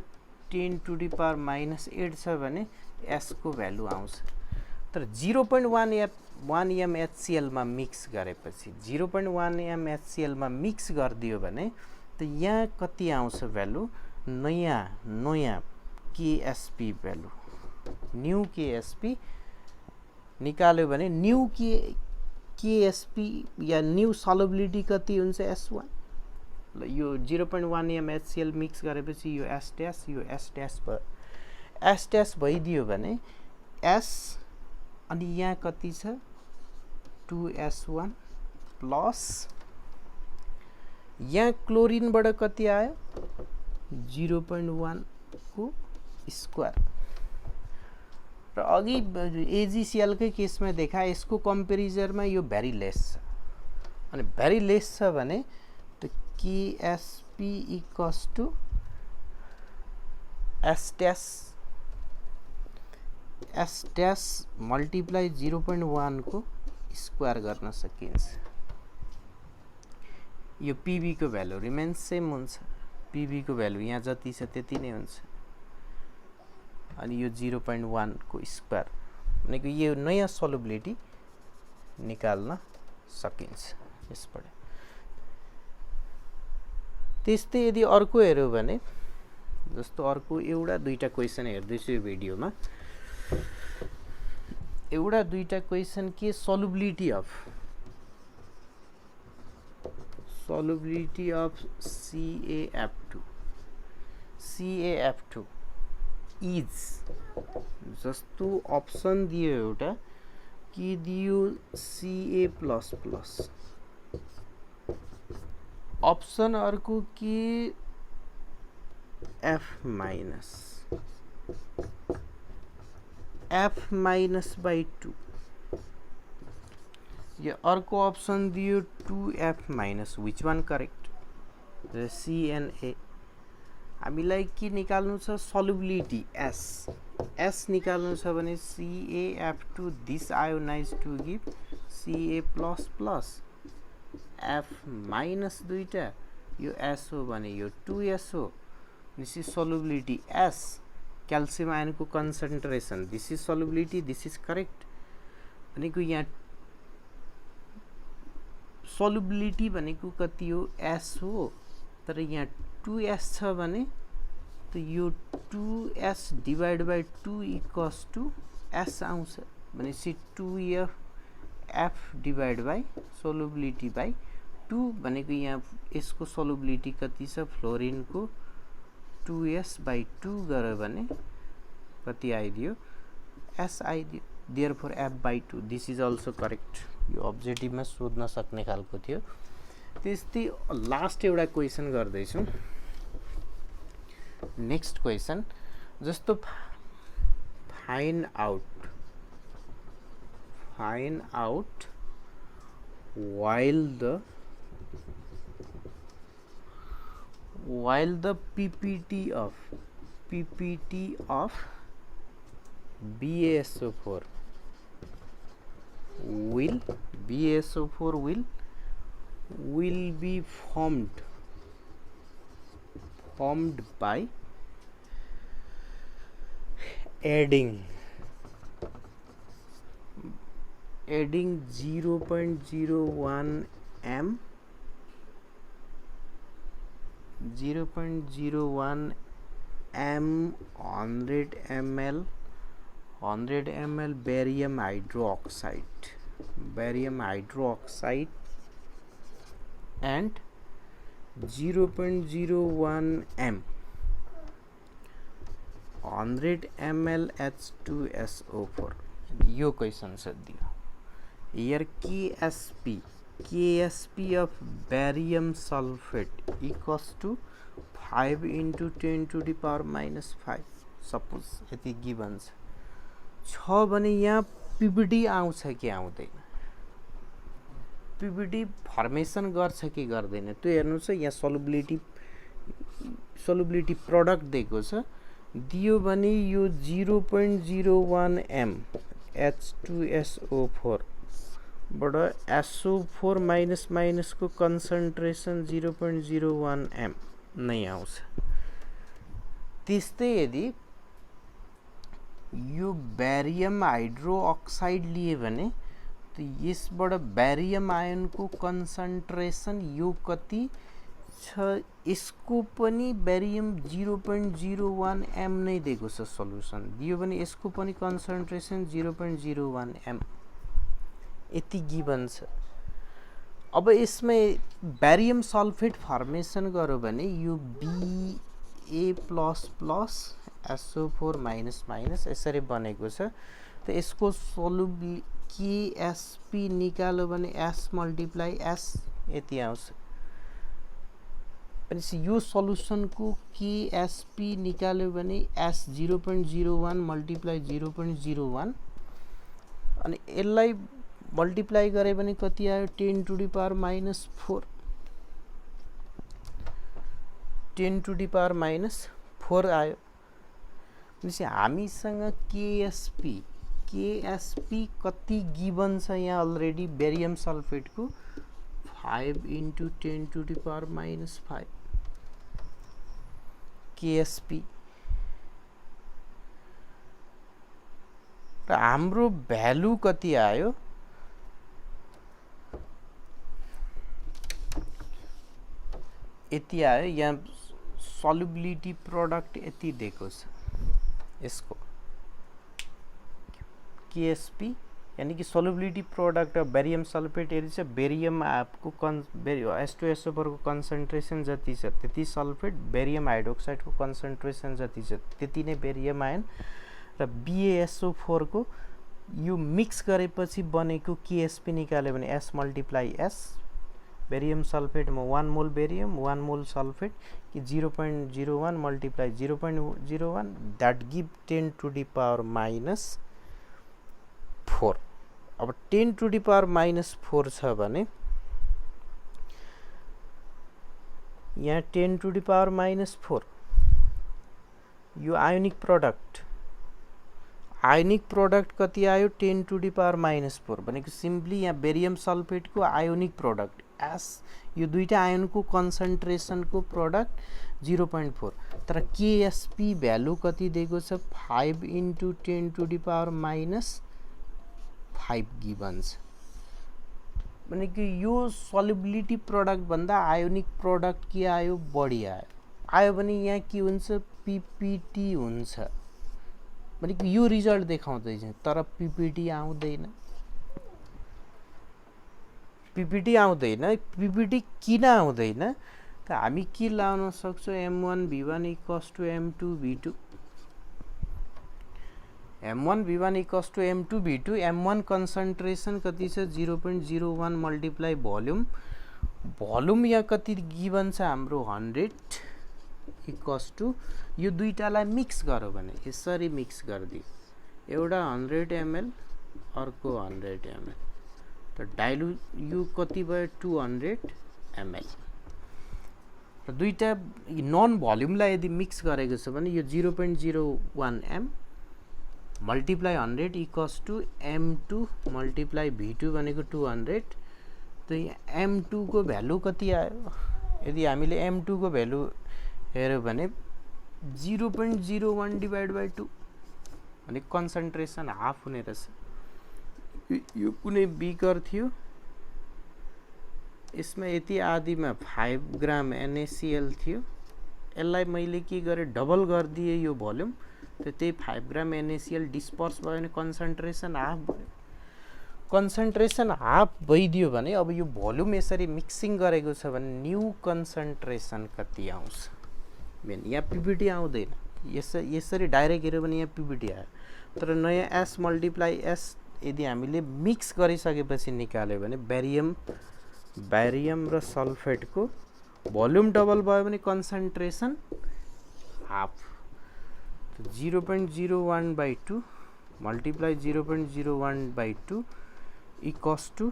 10 to the power minus 8 छ भने एस को भ्यालु आउँछ। तर 0.1 एम HCl मा मिक्स गरेपछि 0.1 एम HCl मा मिक्स गरिदियो भने त यहाँ कति आउँछ भ्यालु, नयाँ KSP भ्यालु, न्यू KSP निकाल्यो भने न्यू KSP या न्यू सल्युबिलिटी कति हुन्छ, S1। ल यो 0.1 एम HCl मिक्स गरेपछि यो S डैश भइदियो भने S अनि यहाँ कति छ 2S1 प्लस यहाँ क्लोरिनबाट कति आयो 0.1 को स्क्वायर। र अघि AgCl कै केसमा देखा यसको कम्पेरिजनमा यो भेरी लेस छ, अनि भेरी लेस छ भने त KSP equals to S dash multiply 0.1 को स्क्वायर गर्न सकिन्छ। यो PV को भ्यालु रिमेन्स सेम हुन्छ, PV को भ्यालु यहाँ जति छ त्यति नै हुन्छ, अनि यो 0.1 को स्क्वायर भनेको यो नयाँ सल्युबिलिटी निकाल्न सकिन्छ यसबाट। त्यस्तै यदि अर्को हेर्यो भने जस्तो अर्को एउटा दुईटा क्वेसन हेर्दैछु यो भिडियोमा, एउटा दुईटा क्वेसन के सल्युबिलिटी अफ CaF2 इज जस्तो अप्सन दियो एउटा के दियो Ca++, अप्सन अर्को के F-2, यो अर्को अप्सन दियो 2F-, which one correct, CNA। हामीलाई के निकाल्नु छ सल्युबिलिटी S निकाल्नु छ भने CaF2 this ionise to give Ca++, F- दुईटा यो S हो भने यो 2S हो, this is solubility S। Calcium आयनको concentration, this is solubility, this is correct. भनेको यहाँ सल्युबिलिटी भनेको कति हो S हो, तर यहाँ 2S छ भने त यो 2S divide by 2 equals to S आउँछ भनेपछि 2F डिवाइड बाई सल्युबिलिटी बाई 2 भनेको यहाँ यसको सल्युबिलिटी कति छ फ्लोरिनको 2S/2 गर्यो भने कति आइदियो S आइदियो, therefore F/2 this is also correct. यो अब्जेक्टिभमा सोध्न सक्ने खालको थियो। त्यस्तै लास्ट एउटा क्वेसन गर्दैछु, नेक्स्ट क्वेसन जस्तो find out while the PPT of BaSO4 will be formed by adding 0.01 m 100 ml barium hydroxide and 0.01 m 100 ml H2SO4। यो क्वेसन छ दियो here KSP of barium sulfate equals to 5 into 10 to the power minus 5 suppose यति given छ भने यहाँ PPT आउँछ कि आउँदैन, PPT फर्मेसन गर्छ कि गर्दैन त्यो हेर्नुस्। यहाँ सल्युबिलिटी प्रोडक्ट दिएको छ, दियो भने यो 0.01 m H2SO4 बाट SO4 माइनस को कन्सन्ट्रेसन 0.01 m नै आउँछ। त्यस्तै यदि यो बेरियम हाइड्रोक्साइड लिए भने त यसबाट बेरियम आयनको कन्सन्ट्रेसन यो कति छ, यसको पनि बेरियम 0.01 एम नै दिएको छ सल्युसन दियो भने यसको पनि कन्सन्ट्रेसन 0.01 एम यति गिभन छ। अब यसमा बेरियम सल्फेट फर्मेसन गर्यो भने यो Ba++SO4- यसरी बनेको छ। त यसको सोल्युबल KSP निकाल्यो भने S × S यति आउँछ। भनेपछि यो सल्युसनको KSP निकाल्यो भने S 0.01 × 0.01 अनि यसलाई मल्टिप्लाई गरे भने कति आयो 10⁻⁻⁴ 10⁻⁴ आयो। भनेपछि हामीसँग KSP कति गिभन छ यहाँ अलरेडी बेरियम सल्फेटको 5 × 10⁻⁵ KSP र हाम्रो भ्यालु कति आयो यति आयो। यहाँ सल्युबिलिटी प्रोडक्ट यति दिएको छ यसको KSP यानी कि सल्युबिलिटी प्रोडक्ट अफ बेरियम सल्फेट यदि चाहिँ बेरियम आपको H2SO4 को कन्सन्ट्रेसन जति छ त्यति सल्फेट, बेरियम हाइड्रोक्साइड को कन्सन्ट्रेसन जति छ त्यति नै बेरियम आयन र BaSO4 को यो मिक्स गरेपछि बनेको KSP निकाल्यो भने S × S बेरियम सल्फेट में 1 मोल बेरियम 1 मोल सल्फेट कि 0.01 × 0.01 दैट गिव 10⁻⁴। अब 10⁻⁴ छ भने यहाँ 10⁻⁴ यो आयोनिक प्रोडक्ट कति आयो 10⁻⁴ भनेको सिम्पली यहाँ बेरियम सल्फेट को आयोनिक प्रोडक्ट S यो दुईटा आयन को कन्सन्ट्रेसन को प्रोडक्ट 0.4 तर KSP भ्यालु कति दिएको छ 5 × 10⁻⁵ गिभन छ। भनेको यो सल्युबिलिटी प्रोडक्ट भन्दा आयोनिक प्रोडक्ट के आयो बढी आयो भने यहाँ के हुन्छ PPT हुन्छ। भनेको यो रिजल्ट देखाउँदै छ तर PPT आउँदैन। PPT किन आउँदैन त हामी के लाउन सक्छौं M1V1 = M2V2 M1V1 = M2V2 M1 concentration कति छ 0.01 मल्टिप्लाई भोल्युम यहाँ कति गिभन छ हाम्रो 100 = यो दुईटालाई मिक्स गर्यो भने यसरी मिक्स गर्दियो एउटा 100 ml अर्को 100 ml त डाइल्यु यो कति भयो 200 ml र दुईटा नन भोल्युमलाई यदि मिक्स गरेको छ भने यो 0.01 m multiply 100 = M2 multiply V2 भनेको 200 त यहाँ M2 को भ्यालु कति आयो यदि हामीले M2 को भ्यालु हेर्यो भने 0.01 / 2 भने कन्सन्ट्रेसन हाफ हुने रहेछ। यो कुनै बिकर थियो यसमा यति आदिमा 5 ग्राम NaCl थियो यसलाई मैले के गरे डबल गर्दिए यो भोल्युम त त्यही 5 ग्राम NaCl डिस्पर्स भयो भने कन्सन्ट्रेसन हाफ भयो। कन्सन्ट्रेसन हाफ भइदियो भने अब यो भोल्युम यसरी मिक्सिङ गरेको छ भने न्यू कन्सन्ट्रेसन कति आउँछ मेन यहाँ PPT आउँदैन। यसरी डाइरेक्ट हेर्यो भने यहाँ PPT आयो तर नयाँ S × S यदि हामीले मिक्स गरिसकेपछि निकाल्यो भने बेरियम र सल्फेट को भोल्युम डबल भयो भने concentration half 0.01/2 multiply 0.01/2 equals to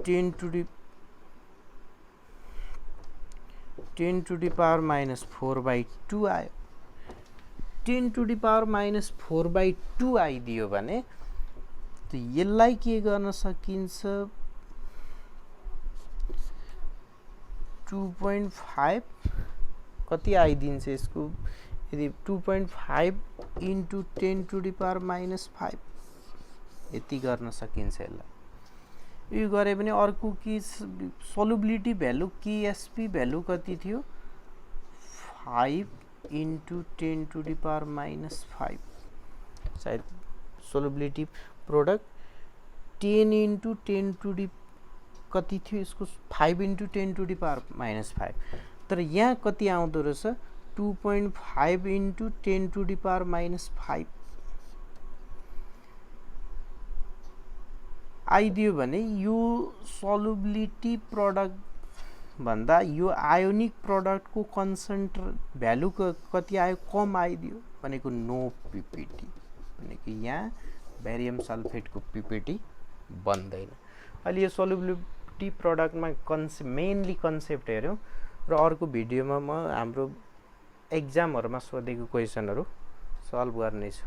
10⁻⁴/2 आयो। 10⁻⁴/2 आइदियो भने त यसलाई के गर्न सकिन्छ 2.5 कति आइदिन्छ यसको यदि 2.5 into 10 to the power minus 5 यति गर्न सकिन्छ यसलाई। यो गरे पनि अर्को के सल्युबिलिटी भ्यालु केएसपी भ्यालु कति थियो 5 into 10 to the power minus 5 सायद सल्युबिलिटी प्रोडक्ट 10 into 10 to the कति थियो यसको 5 into 10 to the power minus 5 तर यहाँ कति आउँदो रहेछ 2.5 into 10 to the power minus 5 आइदियो भने यो सल्युबिलिटी प्रोडक्ट भन्दा यो आयोनिक प्रोडक्ट को कन्सन्ट्रेट भ्यालु कति आयो कम आइदियो भनेको नो पीपीटी भनेको यहाँ बेरियम सल्फेट को पीपीटी बन्दैन। अहिले यो सल्युबिलिटी प्रोडक्टमा मेनली कन्सेप्ट हेर्यौं र अर्को भिडियोमा म हाम्रो एक्जामहरुमा सोधेको क्वेशनहरु सल्भ गर्नेछु।